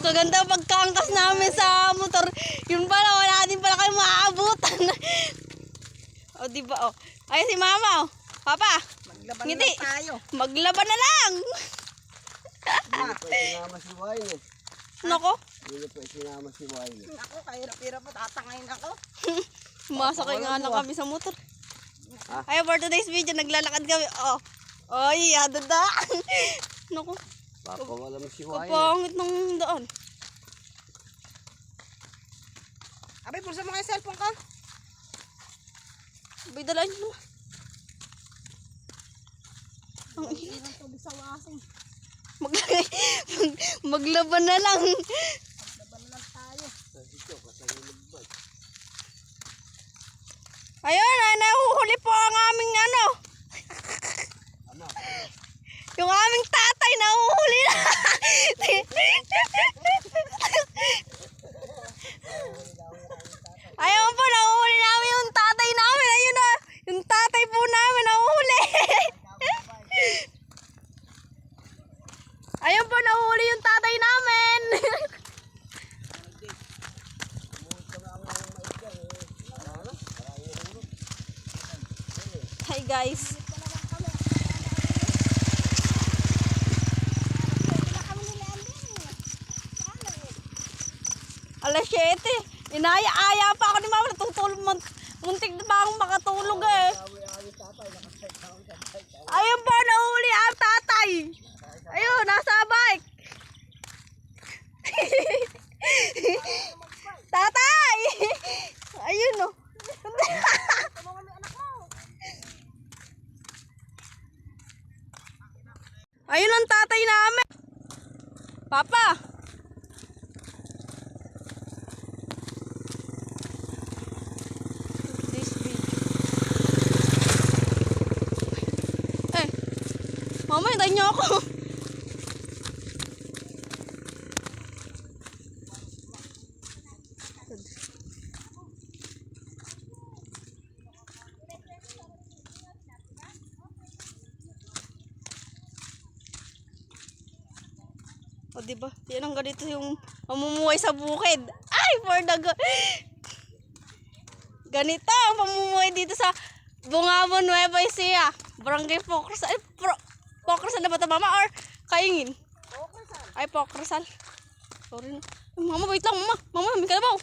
Kaganda pagkaangkas namin sa motor. Yun pala, wala din pala kayo maaabutan. O, diba, o. Ay, si mama, o. Papa, Maglaban ngiti. na tayo. Maglaban na lang. Hindi pa sinama si Wayne. Nako, Hindi pa sinama si Wayne. Ako, kahirap-hirap mo, tatangayin ako. masakay nga lang kami sa motor. Ah. Ay, for today's video, naglalakad kami. Oh. Oy, adada. Nako, Papawala mo si Wayne. kapangit ng daan. Abay, pulsa mo kayo cellphone ko. Bay, dalaan nyo naman. Ang init. Maglaban na lang. Maglaban na lang tayo. Ito, kasalimugbad. Ayun, ay nahuhuli po ang aming ano. Ano? Yung aming tatay nahuhuli na. Ayun po, nahuhuli namin yung tatay namin. Ayun na, yung tatay po namin nahuhuli. Ayun po, nahuhuli yung tatay namin. Hi guys. Alas 7. Inaya-aya pa ako ni mama. Natutulog. Muntik na ba akong makatulog eh. Ayun po, nahuli ang tatay. Ayun, nasa bike. Tatay! Ayun o. Ayun ang tatay namin. Papa. This video. Eh. Mama, hintayin niyo ako. O, diba? Yan ang ganito yung mamumuhay sa bukid. Ay, for the ganito ang pamumuhay dito sa Bungabon, Nueva Ecija. Barangay Pocresal. Ay, Pocresal na ba ito, mama? Or Kaingin? Ay, Pocresal. Sorry na. Mama, wait lang, mama. Mama, may kalabaw.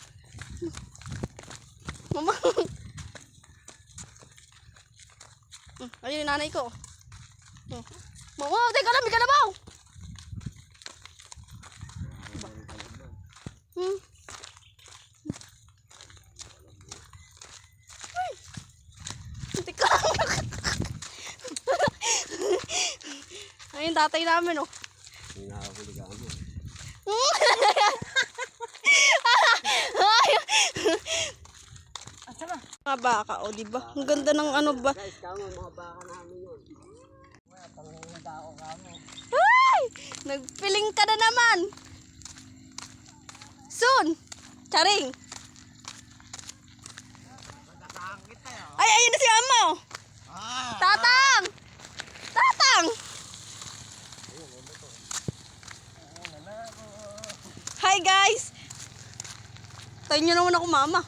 Mama. Ayun yung nanay ko. Mama, teka lang, may kalabaw. Teka. Ayun, tatay namin, oh. Hindi nakakuli ka mo. Asa ba? Mga baka, oh, diba? Ang ganda ng ano ba? Guys, kamo mga baka namin yun. Pangunga ako kamo. Ay! Nagpiling ka na naman. Soon. Charing. Ay, ayun na si Amo. Tatang! Tatang! Hi guys! Tayo nyo naman ako, mama.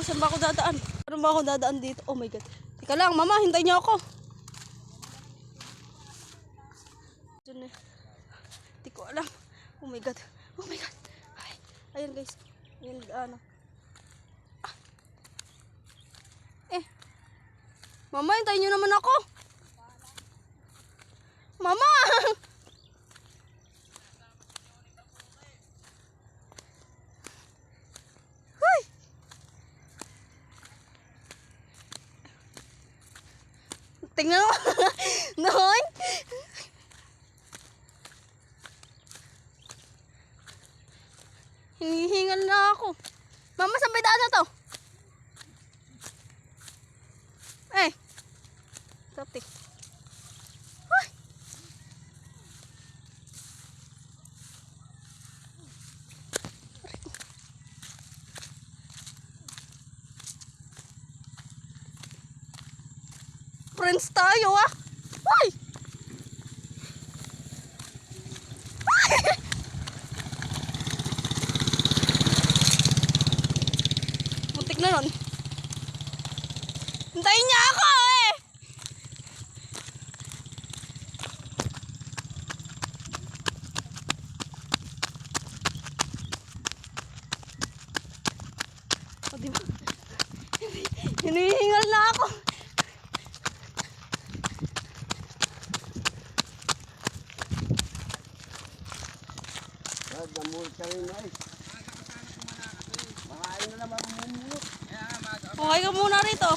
Saan ba ako dadaan? Saan ba ako dadaan dito? Oh my God. Teka lang, mama, hintayin niyo ako. Diyan eh. Hindi ko alam. Oh my God. Oh my God. Ay, ayan guys. Ayan, ano. Ah. Mama, hintayin niyo naman ako. Mama! Tingnan mo. Noon. Hinihingal na ako. Mama, saan ba daan na to? Sati. Ay. Friends tayo ah. Ay! Muntik na nun. Hintayin niya ako eh! O diba? Hinihingal na ako. Damulot ka rin ay. Makain na naman mumulot. Okay ka muna rito.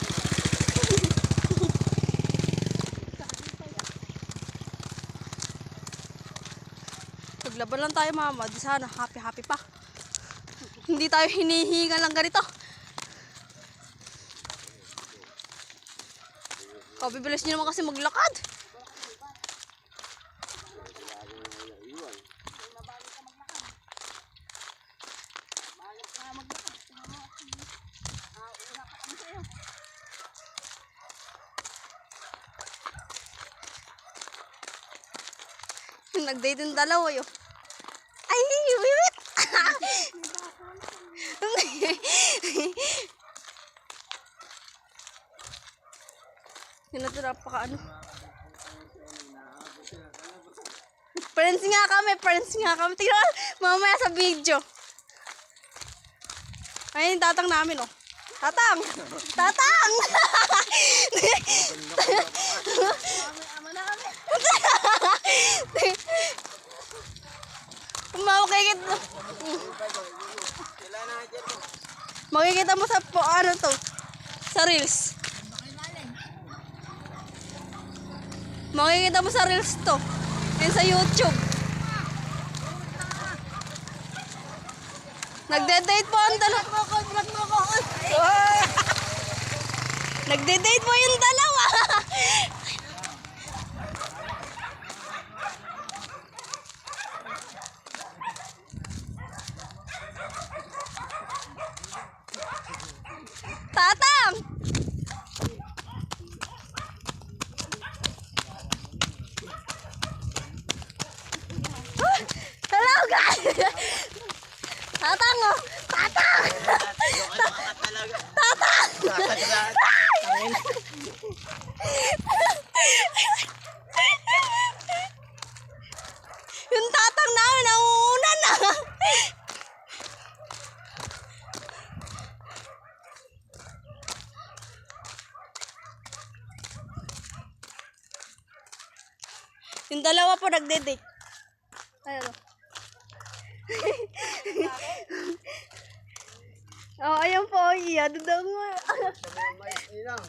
Paglaban lang tayo mama. Di sana happy pa. Hindi tayo hinihingal lang ganito. Bibilis nyo naman kasi maglakad. Nag-date yung dalawa yun. Ay, wiwit! Yun na ito, napaka ano. Friends nga kami. Tingnan mamaya sa video. Ayun yung tatang namin, oh. Tatang! Tatang! Makikita mo sa ano to, sa reels. Makikita mo sa reels to. And sa YouTube. Nagde-date po ang dalawa. Nagde-date po yung dalawa. Tatang! Hello guys! Tatang oh! Tatang! Tatang! Yung tatang namin nauuna na! Yung dalawa po nagde-date. Ayun. Oh, ayun po. Iya, daw mo. Mais nilang.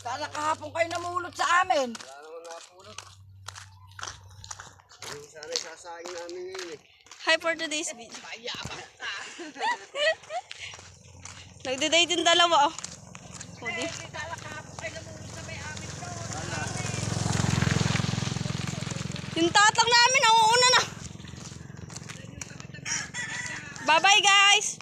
Sana kahapon kayo namulot sa amin. Wala naman napulot. Sana isasayang namin ngayon eh. Hi for today's video. Nagde-date yung dalawa. Oh. Oh, di. Sana kahapon kayo namulot sa may amin to. Yung tatang namin, nauuna na. Bye-bye guys!